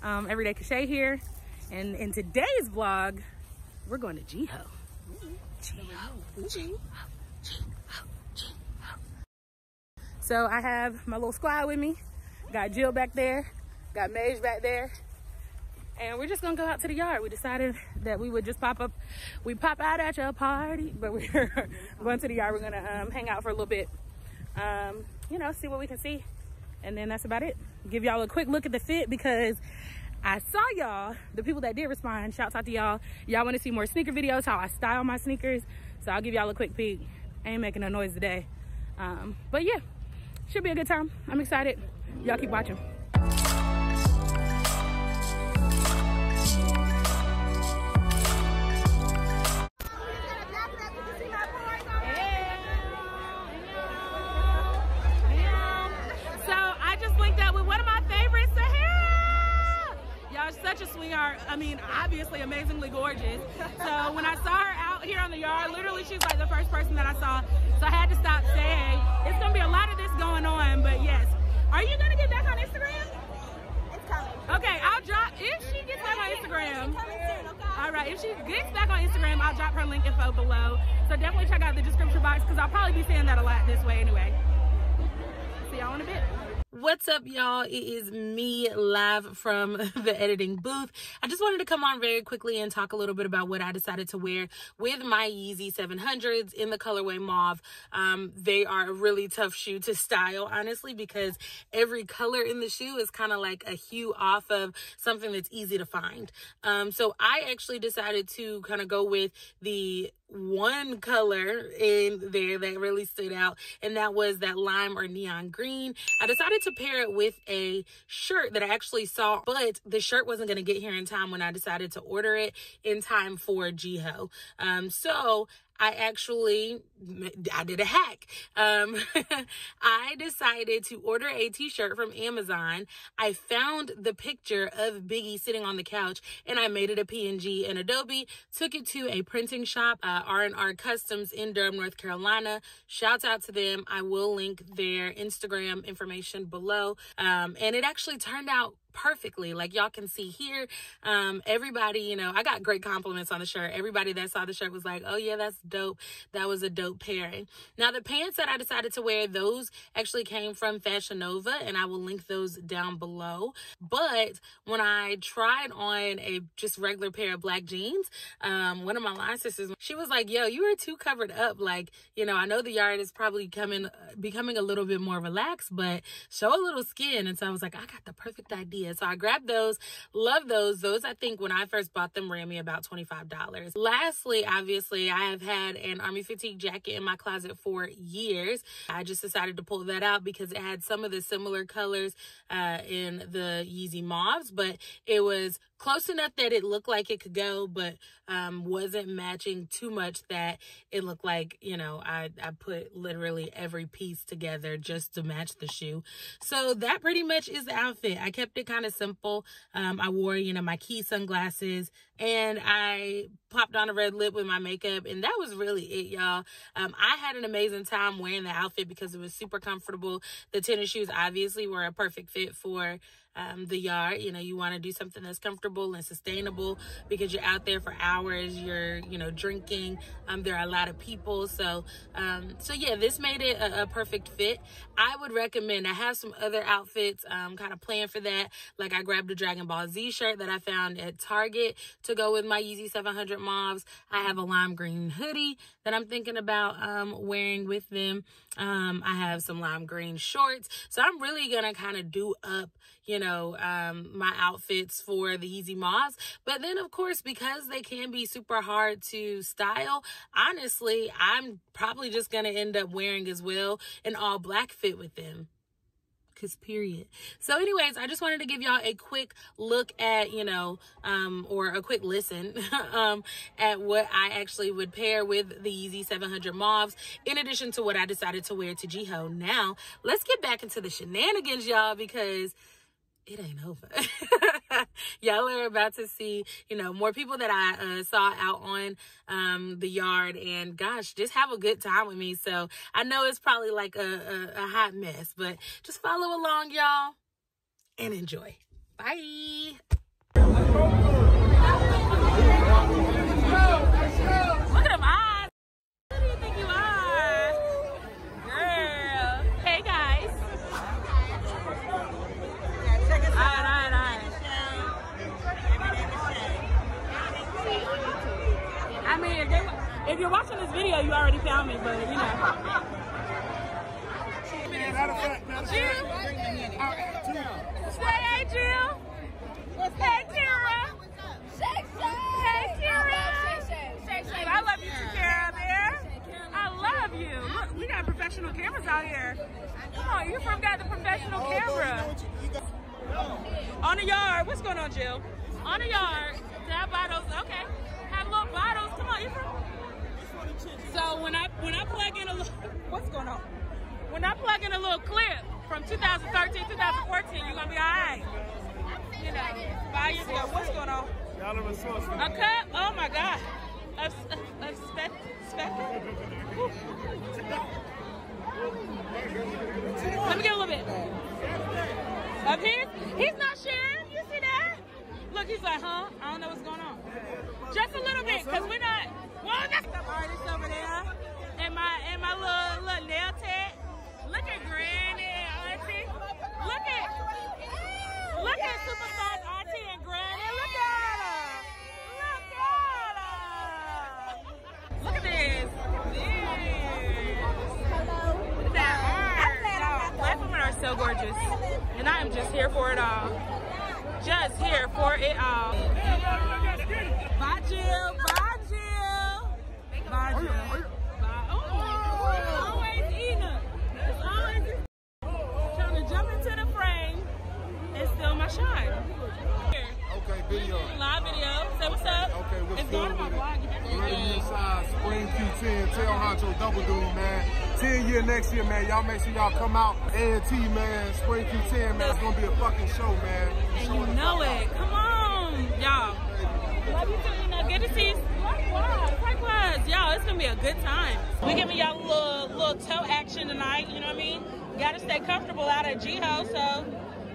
Everyday KaShay here, and in today's vlog we're going to Jiho. So I have my little squad with me. Got Jill back there, got MAUVE back there, and we're just gonna go out to the yard. We decided that we would just pop out at your party, but we're going to the yard. We're gonna hang out for a little bit, you know, see what we can see, and then that's about it. Give y'all a quick look at the fit because I saw y'all, the people that did respond, shouts out to y'all. Y'all want to see more sneaker videos, how I style my sneakers, so I'll give y'all a quick peek. I ain't making no noise today, but yeah, should be a good time. I'm excited. Y'all keep watching. Such a sweetheart. I mean, obviously amazingly gorgeous. So when I saw her out here on the yard, literally she was like the first person that I saw. So I had to stop saying, it's gonna be a lot of this going on, but yes. Are you gonna get back on Instagram? It's coming. Okay, I'll drop, if she gets back on Instagram. It's coming soon, okay? All right, if she gets back on Instagram, I'll drop her link info below. So definitely check out the description box because I'll probably be saying that a lot this way anyway. See y'all in a bit. What's up, y'all? It is me live from the editing booth. I just wanted to come on very quickly and talk a little bit about what I decided to wear with my Yeezy 700s in the colorway mauve. They are a really tough shoe to style, honestly, because every color in the shoe is kind of like a hue off of something that's easy to find. So I actually decided to kind of go with the one color in there that really stood out, and that was that lime or neon green. I decided to pair it with a shirt that I actually saw, but the shirt wasn't going to get here in time when I decided to order it in time for Jiho. So I did a hack. I decided to order a t-shirt from Amazon. I found the picture of Biggie sitting on the couch and I made it a PNG in Adobe, took it to a printing shop, R&R Customs in Durham, North Carolina. Shouts out to them. I will link their Instagram information below. And it actually turned out perfectly, like y'all can see here. Everybody, you know, I got great compliments on the shirt. Everybody that saw the shirt was like, oh yeah, that's dope. That was a dope pairing. Now the pants that I decided to wear, those actually came from Fashion Nova, and I will link those down below. But when I tried on a just regular pair of black jeans, one of my line sisters, she was like, yo, you are too covered up. Like, you know, I know the yard is probably becoming a little bit more relaxed, but show a little skin. And so I was like, I got the perfect idea. So I grabbed those, love those. Those, I think when I first bought them, ran me about $25. Lastly, obviously, I have had an Army fatigue jacket in my closet for years. I just decided to pull that out because it had some of the similar colors in the Yeezy mauves, but it was close enough that it looked like it could go, but wasn't matching too much that it looked like, you know, I put literally every piece together just to match the shoe. So that pretty much is the outfit. I kept it kind of simple. I wore, you know, my key sunglasses, and I popped on a red lip with my makeup, and that was really it, y'all. I had an amazing time wearing the outfit because it was super comfortable. The tennis shoes obviously were a perfect fit for the yard. You know, you want to do something that's comfortable and sustainable because you're out there for hours, you're, you know, drinking. There are a lot of people. So yeah, this made it a perfect fit. I would recommend, I have some other outfits kind of planned for that. Like I grabbed a Dragon Ball Z shirt that I found at Target to go with my Yeezy 700 mauves. I have a lime green hoodie that I'm thinking about wearing with them. I have some lime green shorts. So I'm really gonna kind of do up, you know, my outfits for the Yeezy mauves. But then of course, because they can be super hard to style, honestly, I'm probably just gonna end up wearing as well an all black fit with them. Cause period. So anyways, I just wanted to give y'all a quick look at, you know, or a quick listen at what I actually would pair with the Yeezy 700 mauves, in addition to what I decided to wear to Jiho. Now, let's get back into the shenanigans, y'all, because it ain't over. Y'all are about to see, you know, more people that I saw out on the yard, and gosh, just have a good time with me. So I know it's probably like a hot mess, but just follow along, y'all, and enjoy. Bye. Look at them eyes. Who do you think you are? Girl. Hey, guys. All right. I mean, if you're watching this video, you already found me, but you know. Jill? Say hey, Jill. Hey, Tara. Hey, Tara. I love you too, Tara, there. I love you. Look, we got professional cameras out here. Come on, you got the professional camera. On the yard. What's going on, Jill? On the yard. Have bottles. Okay. Have little bottles. Come on, you from? So when I plug in a little, what's going on? When I plug in a little clip from 2013, 2014, you're gonna be all right. You know, 5 years ago. What's going on? A cup? Oh my God. Of speckle? Let me get a little bit. Of his? He's not sharing. You see that? Look, he's like, huh? I don't know what's going on. Just a little bit, because we're not. Well, that's some artists over there. And my little nail tag. Look at Granny and Auntie. Look at Superstar's Auntie and Granny. Look at her. Look at this. Look at that art. Black women are so gorgeous. And I am just here for it all. Just here for it all. Bye, Jill. Bye, Jill. Bye, Jill. Bye. Oh, always eating. It's always trying to jump into the frame and steal my shine. Here. Okay, video. Live video. Say what's up. Okay, what's it's going on my blog. Ready inside, Spring Q10, tell Honcho double dude, man. 10 year next year, man. Y'all make sure y'all come out. A&T, man. Spring Q10, man. It's gonna be a fucking show, man. And you know it. Come on, y'all. Love you too. You know, good to see you. Likewise, y'all. It's gonna be a good time. We giving y'all a little toe action tonight. You know what I mean? Gotta stay comfortable out at G-Ho, so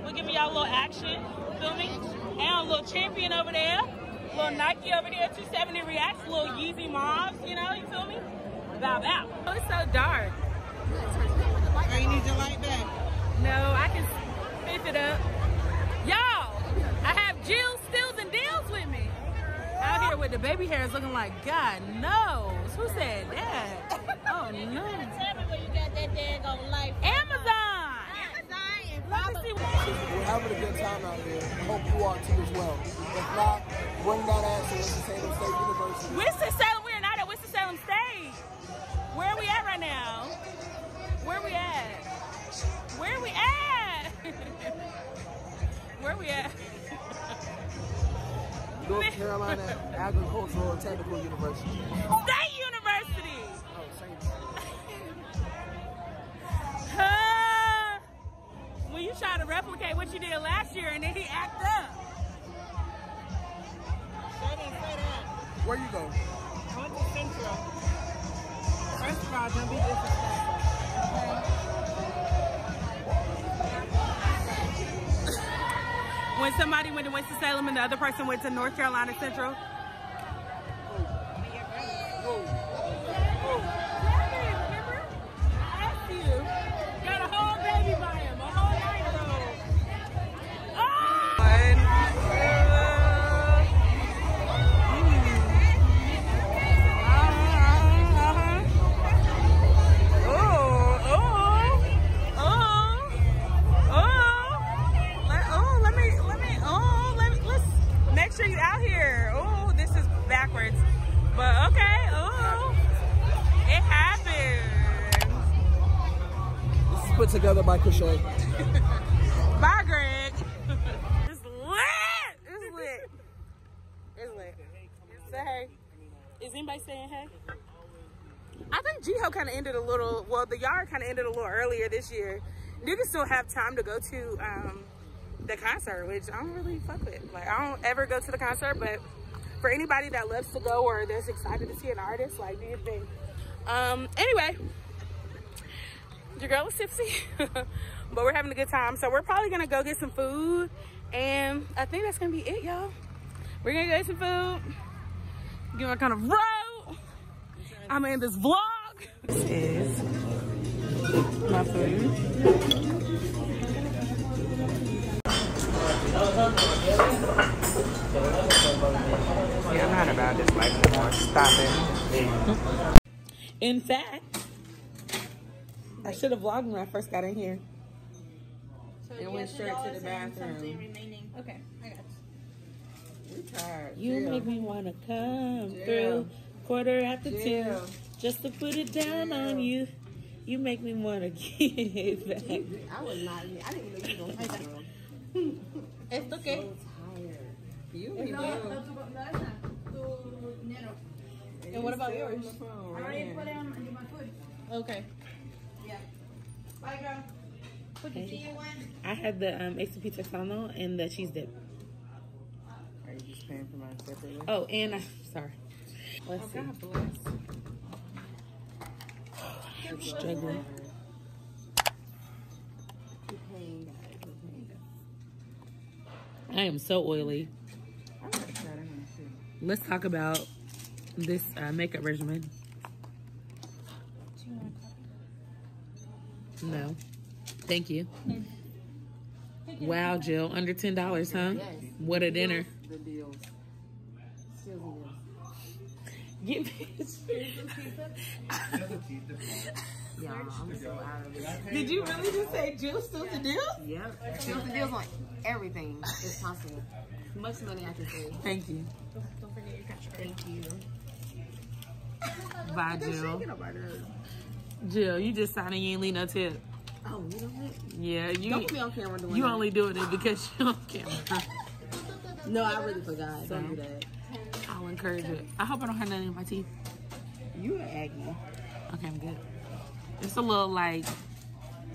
we're giving y'all a little action. Feel me? And a little champion over there. Little Nike over there, 270 Reacts, little Yeezy MAUVE, you know, you feel me? Bow. Oh, it's so dark. Oh, you need your light back? No, I can spiff it up. Y'all, I have Jill Stills and Deals with me. Out here with the baby hairs looking like God knows. Who said that? Oh, no. Tell me where you got that daggone light from. Amazon. Let me see what We're having a good time out here. Hope you are too as well. If not, bring that ass to Winston-Salem State University. Winston-Salem, we're not at Winston-Salem State. Where are we at right now? Where we at? Where we at? Where we at? North Carolina Agricultural and Technical University. State University! Oh, same. When you try to replicate what you did last year and then he act up. They didn't say that. Where you go? I went to Central. First of all, don't be disrespectful. When somebody went to Winston-Salem and the other person went to North Carolina Central. Remember? I asked you. Got a whole baby by him. A whole 9-year-old. Make sure you out here. Oh, this is backwards. But okay. Oh, it happens. This is put together by KaShay. Bye, Greg. It's lit. It's lit. It's lit. Say hey. Is anybody saying hey? I think G-Ho kind of ended a little, well, the yard kind of ended a little earlier this year. Niggas still have time to go to the concert, which I don't really fuck with. Like, I don't ever go to the concert, but for anybody that loves to go or that's excited to see an artist, like, do your thing. Anyway, your girl is tipsy, but we're having a good time. So we're probably gonna go get some food And I think that's gonna be it, y'all. We're gonna go get some food. Get my kind of road. I'm in this vlog. This is my food. Yeah, I'm not about this life anymore. Stop it. In fact, I should have vlogged when I first got in here. So it went straight to the bathroom. Okay, I got you. We tired. You make me wanna come through 2:15 just to put it down on you. You make me wanna give back. I was not. I didn't even know you were gonna take that. It's okay. So tired. You be And what about yours? I already put down and do my food. Okay. Yeah. Bye, girl. I had the extra pizza sano and the cheese dip. Are you just paying for mine separately? Oh, and sorry. Let's see. God bless. I'm struggling. I am so oily. I'm gonna try that one too. Let's talk about this makeup regimen. No. Thank you. Wow, Jill. Under $10, huh? Yes. What a dinner. The deals. Still the deals. Give me Yeah, I'm so out of it. Did you really just say Jill still the deal? Yep. Still the deals on everything is possible. Much money I can save. Thank you. Don't forget your cash. Thank you. Bye, Jill. Jill, you just signed and you ain't leave no tip. Oh, you know what? Yeah, you. Don't put me on camera doing You that. only doing it because you're on camera. No, I really forgot. Don't do that. I'll encourage it. I hope I don't have nothing in my teeth. You an Aggie. Okay, I'm good. It's a little like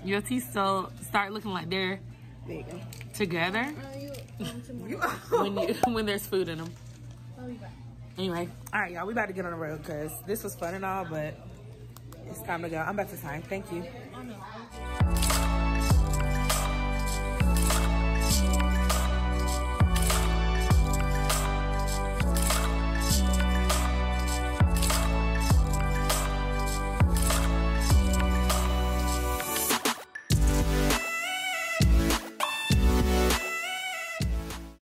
your teeth still start looking like they're There you go. together when there's food in them. Anyway, all right, y'all, we about to get on the road because this was fun and all, but it's time to go. I'm about to sign. Thank you.